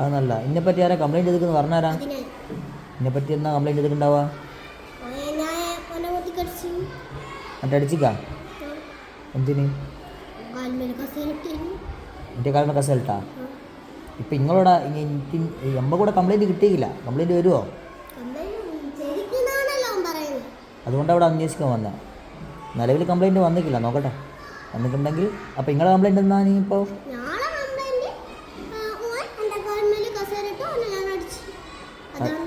അത് നല്ല. ഇതിനെപ്പറ്റി ആരാ കംപ്ലൈൻറ്റ് ചെയ്തിരിക്കുന്നു പറഞ്ഞാരാ? ഇതിനെപ്പറ്റി എന്നാ കംപ്ലൈൻറ്റ് ചെയ്തിട്ടുണ്ടാവുക? എന്നിട്ട് അടിച്ചിക്കാ? എന്തിന്? എൻ്റെ കാലിന് കസലിട്ടാ? ഇപ്പം നിങ്ങളോട് എമ്മ കൂടെ കംപ്ലൈൻറ്റ് കിട്ടിയില്ല. കംപ്ലൈൻറ്റ് വരുമോ? അതുകൊണ്ട് അവിടെ അന്വേഷിക്കാൻ വന്നത്. നിലവിൽ കംപ്ലൈൻറ്റ് വന്നിട്ടില്ല, നോക്കട്ടെ. വന്നിട്ടുണ്ടെങ്കിൽ അപ്പം നിങ്ങളുടെ കംപ്ലൈൻറ്റ് എന്നാ? നീ ഇപ്പോൾ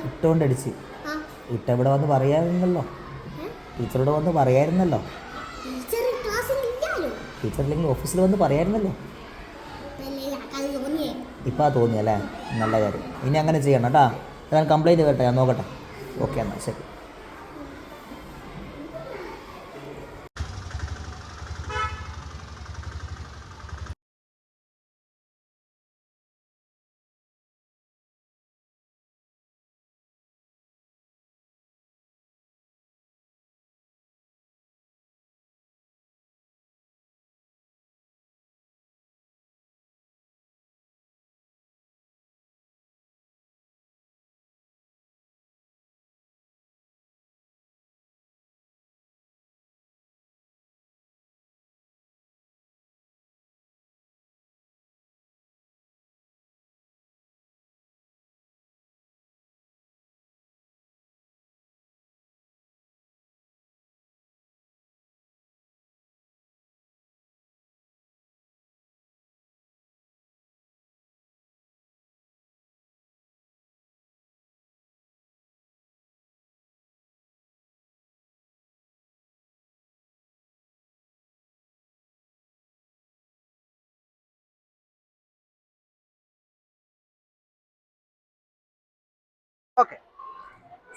ഇട്ടുകൊണ്ട് അടിച്ച് ഇട്ട ഇവിടെ വന്ന് പറയാമായിരുന്നല്ലോ. ടീച്ചറോട് വന്ന് പറയായിരുന്നല്ലോ. ടീച്ചർ ഇല്ലെങ്കിൽ ഓഫീസിൽ വന്ന് പറയായിരുന്നല്ലോ. ഇപ്പം തോന്നിയല്ലേ? നല്ല കാര്യം. ഇനി അങ്ങനെ ചെയ്യണം കേട്ടാ. ഞാൻ കംപ്ലൈൻറ്റ് കേട്ടെ, ഞാൻ നോക്കട്ടെ. ഓക്കെ എന്നാൽ ശരി.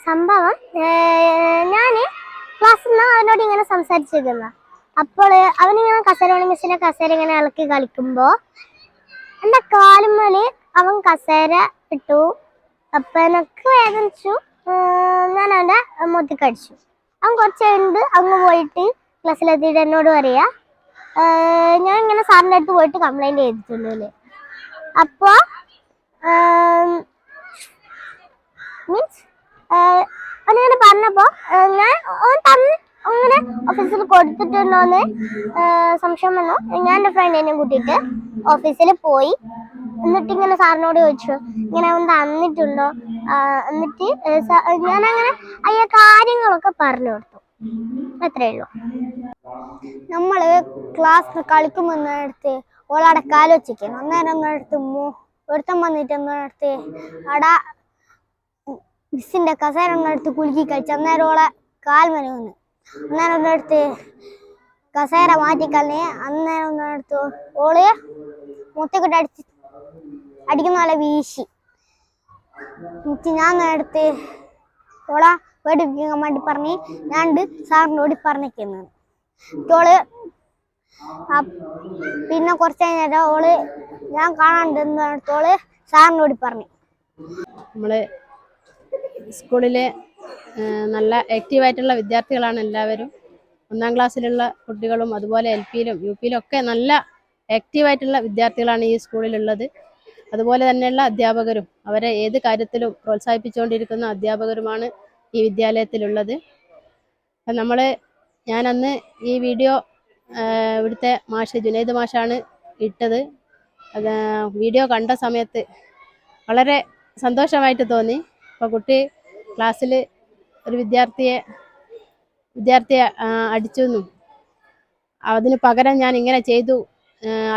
സംഭവം ഞാൻ ക്ലാസ്സിൽ നിന്ന് അവനോട് ഇങ്ങനെ സംസാരിച്ചിരുന്ന അപ്പോൾ അവനിങ്ങനെ കസേര മിസ്സിന്റെ കസേര ഇങ്ങനെ ഇളക്കി കളിക്കുമ്പോൾ എൻ്റെ കാലുമ്മല് അവൻ കസേര ഇട്ടു. അപ്പം എനിക്ക് വേദനിച്ചു. ഞാൻ അവൻ്റെ മുഖത്തേക്കടിച്ചു. അവൻ കുറച്ച് കഴിഞ്ഞിട്ട് അങ്ങ് പോയിട്ട് ക്ലാസ്സിലെത്തിയിട്ട് എന്നോട് പറയാ, ഞാൻ ഇങ്ങനെ സാറിൻ്റെ അടുത്ത് പോയിട്ട് കംപ്ലൈൻറ്റ് ചെയ്തിട്ടുണ്ടല്ലേ. അപ്പോൾ മീൻസ് അവനിങ്ങനെ പറഞ്ഞപ്പോൾ ഞാൻ അങ്ങനെ ഓഫീസിൽ കൊടുത്തിട്ടുണ്ടോന്ന് സംശയം വന്നു. ഞാൻ എൻ്റെ ഫ്രണ്ടിനെ കൂട്ടിയിട്ട് ഓഫീസിൽ പോയി. എന്നിട്ട് ഇങ്ങനെ സാറിനോട് ചോദിച്ചു, ഇങ്ങനെ അവൻ തന്നിട്ടുണ്ടോ? എന്നിട്ട് ഞാനങ്ങനെ അയ്യ കാര്യങ്ങളൊക്കെ പറഞ്ഞു കൊടുത്തു. അത്രേ ഉള്ളൂ. നമ്മള് ക്ലാസ് കളിക്കുമ്പോടുത്ത് ഓളവിടെ കാലുവച്ചിരിക്കണം. അന്നേരം ഒന്നെടുത്ത് ഒരുത്തം വന്നിട്ട് ഒന്നെടുത്ത് അവിടെ മിസ്സിന്റെ കസേര ഒന്നെടുത്ത് കുലുക്കി കഴിച്ചു. അന്നേരം ഓളെ കാൽമന വന്ന് അന്നേരം ഒന്നെടുത്ത് കസേര മാറ്റിക്കളഞ്ഞ് അന്നേരം ഒന്നെടുത്ത് ഓള് മുത്തക്കിട്ട് അടിക്കുന്ന പോലെ വീശി. എന്നിട്ട് ഞാൻ എടുത്ത് ഓളെ പേടിപ്പിക്കാൻ വേണ്ടി പറഞ്ഞ് ഞാണ്ട് സാറിനോട് പറഞ്ഞിരിക്കുന്നു. ഓള് പിന്നെ കുറച്ച് കഴിഞ്ഞിട്ട് ഓള് ഞാൻ കാണാണ്ടെന്നോള് സാറിനോട് പറഞ്ഞു. നമ്മള് സ്കൂളിലെ നല്ല ആക്റ്റീവായിട്ടുള്ള വിദ്യാർത്ഥികളാണ് എല്ലാവരും. 1ാം ക്ലാസ്സിലുള്ള കുട്ടികളും അതുപോലെ LP-യിലും UP-യിലും ഒക്കെ നല്ല ആക്റ്റീവായിട്ടുള്ള വിദ്യാർത്ഥികളാണ് ഈ സ്കൂളിലുള്ളത്. അതുപോലെ തന്നെയുള്ള അധ്യാപകരും അവരെ ഏത് കാര്യത്തിലും പ്രോത്സാഹിപ്പിച്ചുകൊണ്ടിരിക്കുന്ന അധ്യാപകരുമാണ് ഈ വിദ്യാലയത്തിലുള്ളത്. അപ്പം ഞാനന്ന് ഈ വീഡിയോ ഇവിടുത്തെ മാഷ് ജുനൈദ് മാഷാണ് ഇട്ടത്. വീഡിയോ കണ്ട സമയത്ത് വളരെ സന്തോഷമായിട്ട് തോന്നി. അപ്പോൾ കുട്ടി ക്ലാസ്സിൽ ഒരു വിദ്യാർത്ഥിയെ അടിച്ചെന്നും അതിന് പകരം ഞാൻ ഇങ്ങനെ ചെയ്തു,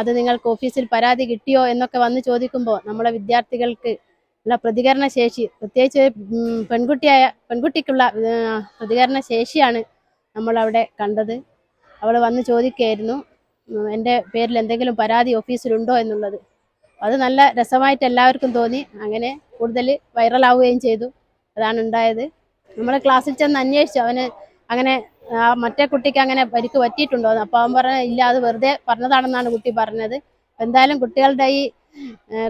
അത് നിങ്ങൾക്ക് ഓഫീസിൽ പരാതി കിട്ടിയോ എന്നൊക്കെ വന്ന് ചോദിക്കുമ്പോൾ നമ്മളെ വിദ്യാർത്ഥികൾക്ക് ഉള്ള പ്രതികരണ ശേഷി, പ്രത്യേകിച്ച് പെൺകുട്ടിക്കുള്ള പ്രതികരണ ശേഷിയാണ് നമ്മളവിടെ കണ്ടത്. അവൾ വന്ന് ചോദിക്കുകയായിരുന്നു എൻ്റെ പേരിൽ എന്തെങ്കിലും പരാതി ഓഫീസിലുണ്ടോ എന്നുള്ളത്. അത് നല്ല രസമായിട്ട് എല്ലാവർക്കും തോന്നി. അങ്ങനെ കൂടുതൽ വൈറലാവുകയും ചെയ്തു. അതാണ് ഉണ്ടായത്. നമ്മൾ ക്ലാസ്സിൽ ചെന്ന് അന്വേഷിച്ചു അവന് അങ്ങനെ മറ്റേ കുട്ടിക്ക് അങ്ങനെ പരിക്ക് പറ്റിയിട്ടുണ്ടോ. അപ്പോൾ അവൻ പറഞ്ഞ ഇല്ല, അത് വെറുതെ പറഞ്ഞതാണെന്നാണ് കുട്ടി പറഞ്ഞത്. എന്തായാലും കുട്ടികളുടെ ഈ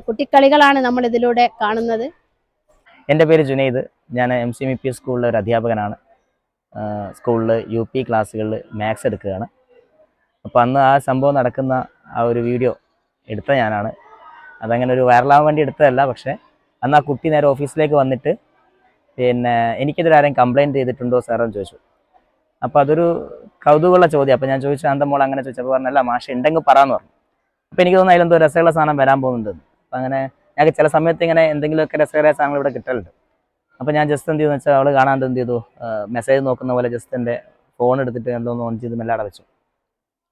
കുട്ടിക്കളികളാണ് നമ്മൾ ഇതിലൂടെ കാണുന്നത്. എൻ്റെ പേര് ജുനൈദ്. ഞാൻ MCMP സ്കൂളിലെ ഒരു അധ്യാപകനാണ്. സ്കൂളിൽ UP ക്ലാസ്സുകളിൽ മാത്സ് എടുക്കുകയാണ്. അപ്പോൾ അന്ന് ആ സംഭവം നടക്കുന്ന ആ ഒരു വീഡിയോ എടുത്ത ഞാനാണ്. അതങ്ങനെ ഒരു വൈറലാവാൻ വേണ്ടി എടുത്തതല്ല. പക്ഷേ അന്ന് ആ കുട്ടി നേരെ ഓഫീസിലേക്ക് വന്നിട്ട് പിന്നെ എനിക്കെതിരെ ആരെയും കംപ്ലയിൻറ്റ് ചെയ്തിട്ടുണ്ടോ സാറെന്ന് ചോദിച്ചു. അപ്പോൾ അതൊരു കൗതുകമുള്ള ചോദ്യം. അപ്പോൾ ഞാൻ ചോദിച്ചു എന്താ മോൾ അങ്ങനെ ചോദിച്ചപ്പോൾ പറഞ്ഞല്ല മാഷ് ഉണ്ടെങ്കിൽ പറയാമെന്ന് പറഞ്ഞു. അപ്പോൾ എനിക്ക് തോന്നുന്നു അതിലെന്തോ രസമുള്ള സാധനം വരാൻ പോകുന്നുണ്ട്. അപ്പം അങ്ങനെ ഞങ്ങൾക്ക് ചില സമയത്ത് ഇങ്ങനെ എന്തെങ്കിലുമൊക്കെ രസകരമായ സാധനങ്ങൾ ഇവിടെ കിട്ടലുണ്ട്. അപ്പോൾ ഞാൻ ജസ്റ്റ് എന്ത് ചെയ്തെന്ന് വെച്ചാൽ അവൾ കാണാണ്ട് എന്ത് ചെയ്തു, മെസ്സേജ് നോക്കുന്ന പോലെ ജസ്റ്റ് എൻ്റെ ഫോൺ എടുത്തിട്ട് എന്തോന്ന് ഓൺ ചെയ്ത് മെല്ലാടെ വെച്ചു.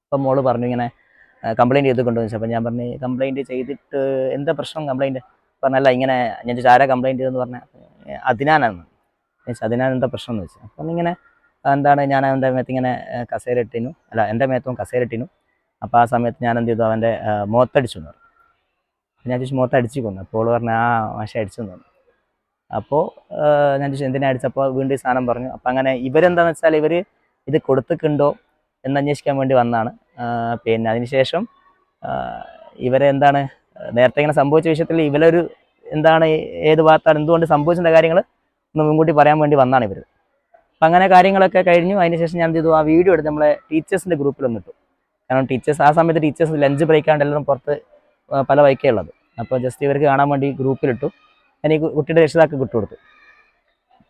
അപ്പം മോള് പറഞ്ഞു ഇങ്ങനെ കംപ്ലയിൻറ്റ് ചെയ്തിട്ടുണ്ടോ എന്ന് ചോദിച്ചു. അപ്പോൾ ഞാൻ പറഞ്ഞു കംപ്ലയിൻറ്റ് ചെയ്തിട്ട് എന്താ പ്രശ്നം കംപ്ലയിൻറ്റ് പറഞ്ഞല്ല ഇങ്ങനെ ഞാൻ ചോദിച്ചു ആരാ കംപ്ലയിൻറ്റ് ചെയ്തെന്ന് പറഞ്ഞാൽ അതിനാനാണ് ചോദിച്ചു. അതിനാൻ എന്താ പ്രശ്നം എന്ന് ചോദിച്ചു. അപ്പം ഇങ്ങനെ എന്താണ് ഞാൻ എൻ്റെ മേത്ത് ഇങ്ങനെ കസേര ഇട്ടിനു, അല്ല എൻ്റെ മേത്തും കസേര ഇട്ടിനു. അപ്പോൾ ആ സമയത്ത് ഞാൻ എന്ത് ചെയ്തു അവൻ്റെ മുഖത്തടിച്ചു എന്ന് പറഞ്ഞു. ഞാൻ ചോദിച്ചു മുഖത്തടിച്ചു കൊന്നു. അപ്പോൾ ഓള് പറഞ്ഞു ആ മാഷ അടിച്ചു എന്ന് പറഞ്ഞു. അപ്പോൾ ഞാൻ ചോദിച്ചു എന്തിനാ അടിച്ചപ്പോൾ വീണ്ടും ഈ സാധനം പറഞ്ഞു. അപ്പം അങ്ങനെ ഇവരെന്താണെന്ന് വെച്ചാൽ ഇവർ ഇത് കൊടുത്തിട്ടുണ്ടോ എന്ന് അന്വേഷിക്കാൻ വേണ്ടി വന്നതാണ്. പിന്നെ അതിനുശേഷം ഇവരെന്താണ് നേരത്തെ ഇങ്ങനെ സംഭവിച്ച വിഷയത്തിൽ ഇവരൊരു എന്താണ് ഏത് ഭാഗത്താണ് എന്തുകൊണ്ട് സംഭവിച്ചിട്ടുള്ള കാര്യങ്ങൾ ഒന്ന് മുൻകൂട്ടി പറയാൻ വേണ്ടി വന്നതാണ് ഇവർ. അപ്പം അങ്ങനെ കാര്യങ്ങളൊക്കെ കഴിഞ്ഞു. അതിനുശേഷം ഞാൻ എന്ത് ചെയ്തു, ആ വീഡിയോ എടുത്ത് നമ്മളെ ടീച്ചേഴ്സിൻ്റെ ഗ്രൂപ്പിലൊന്നും ഇട്ടു. കാരണം ടീച്ചേഴ്സ് ആ സമയത്ത് ടീച്ചേഴ്സ് ലഞ്ച് ബ്രേക്കാണ്ട് എല്ലാവരും പുറത്ത് പല വൈക്കേ ഉള്ളത്. അപ്പോൾ ജസ്റ്റ് ഇവർക്ക് കാണാൻ വേണ്ടി ഗ്രൂപ്പിലിട്ടു. എനിക്ക് കുട്ടിയുടെ രക്ഷിതാക്കൾക്ക് വിട്ടുകൊടുത്തു.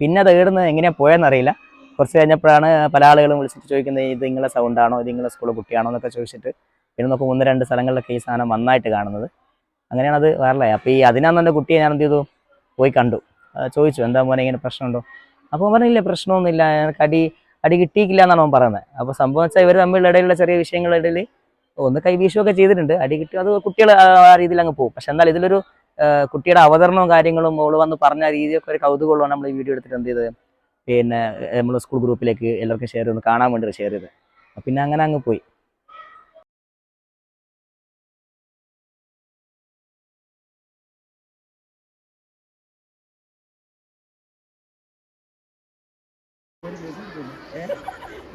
പിന്നെ അത് ഏടുന്ന് എങ്ങനെയാണ് പോയെന്നറിയില്ല. കുറച്ച് കഴിഞ്ഞപ്പോഴാണ് പല ആളുകളും വിളിച്ചിട്ട് ചോദിക്കുന്നത് ഇത് നിങ്ങളെ സൗണ്ടാണോ, ഇത് നിങ്ങളെ സ്കൂളിലെ കുട്ടിയാണോ എന്നൊക്കെ ചോദിച്ചിട്ട് പിന്നെ നോക്കും 1-2 സ്ഥലങ്ങളിലൊക്കെ ഈ സാധനം നന്നായിട്ട് കാണുന്നത്. അങ്ങനെയാണ് അത് വൈറലായി. അപ്പോൾ ഈ അതിനാന്ന് എൻ്റെ കുട്ടിയെ ഞാൻ എന്ത് ചെയ്തു, പോയി കണ്ടു, ചോദിച്ചു എന്താ മോനെ ഇങ്ങനെ പ്രശ്നമുണ്ടോ. അപ്പോൾ പറഞ്ഞില്ല പ്രശ്നമൊന്നുമില്ല, എനിക്ക് അടി കിട്ടിയിട്ടില്ല എന്നാണ് അവൻ പറയുന്നത്. അപ്പോൾ സംഭവം വെച്ചാൽ ഇവർ തമ്മിലുള്ള ഇടയിലുള്ള ചെറിയ വിഷയങ്ങളുടെ ഇടയിൽ ഒന്ന് കൈവീശുമൊക്കെ ചെയ്തിട്ടുണ്ട്. അടി കിട്ടി അത് കുട്ടികൾ ആ രീതിയിൽ അങ്ങ് പോകും. പക്ഷെ എന്നാൽ ഇതിലൊരു കുട്ടിയുടെ അവതരണവും കാര്യങ്ങളും ഓള് വന്ന് പറഞ്ഞ രീതിയൊക്കെ ഒരു കൗതുകമുള്ളതാണ് നമ്മൾ ഈ വീഡിയോ എടുത്തിട്ട് എന്ത് ചെയ്തത്, പിന്നെ നമ്മൾ സ്കൂൾ ഗ്രൂപ്പിലേക്ക് എല്ലാവർക്കും ഷെയർ ചെയ്ത് കാണാൻ വേണ്ടി ഷെയർ ചെയ്ത് പിന്നെ അങ്ങനെ അങ്ങ് പോയി.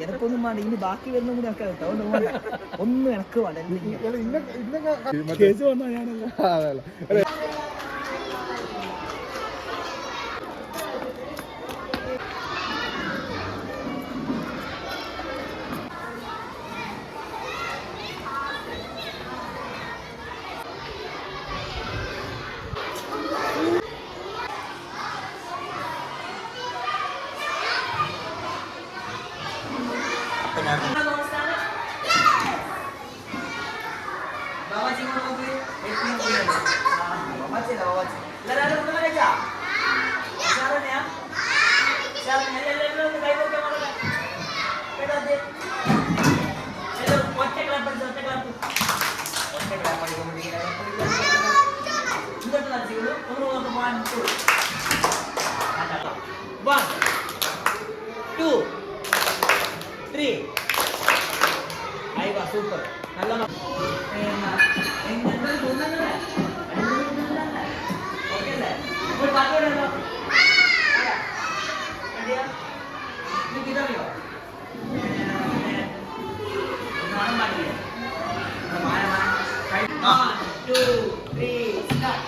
എനക്കൊന്നും വേണ്ട, ഇനി ബാക്കി വരുന്ന കൂടി എനിക്ക് അതുകൊണ്ട് വേണ്ട, ഒന്നും എനക്ക് വേണ്ട. One, 2, 3. Ayo, super. Nalla okay le. Koi baat ho raha hai? India. Ni kidhar ho? Naam baat hai. Maya. 1, 2, 3, start.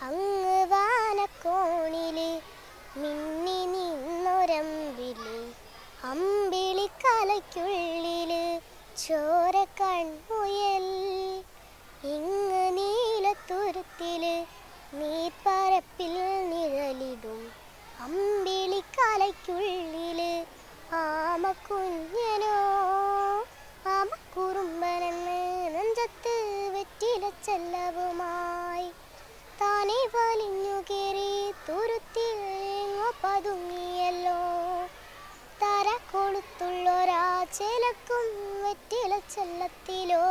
അങ്ങ് വാനക്കോണില് മിന്നി നിന്നൊരമ്പില് അമ്പിളിക്കലയ്ക്കുള്ളില് ചോര കൺമുയൽ ഇങ്ങ് നീലത്തുരുത്തില് നീർപ്പരപ്പിൽ നിഴലിടും അമ്പിളിക്കലയ്ക്കുള്ളില് ആമക്കുഞ്ഞനോ ആമക്കുറുമ്പനെന്ന് നെഞ്ചത്ത് വെറ്റിലച്ചെല്ലവുമായി താനെ വലിഞ്ഞു കയറി തുരുത്തിൽ പതുങ്ങിയല്ലോ തര കൊളുത്തുള്ളൊരാ ചിലക്കും വെറ്റിലച്ചെല്ലത്തിലോ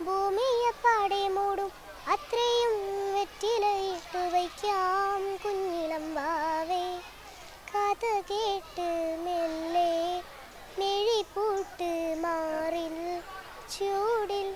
ഭൂമിയെ പാടെ മൂടും അത്രയും വെറ്റിലയിട്ടു വയ്ക്കാം കുഞ്ഞിളം വാവേ കഥ കേട്ട് മെല്ലെ മെഴിപ്പൂട്ട് മാറിൽ ചൂടിൽ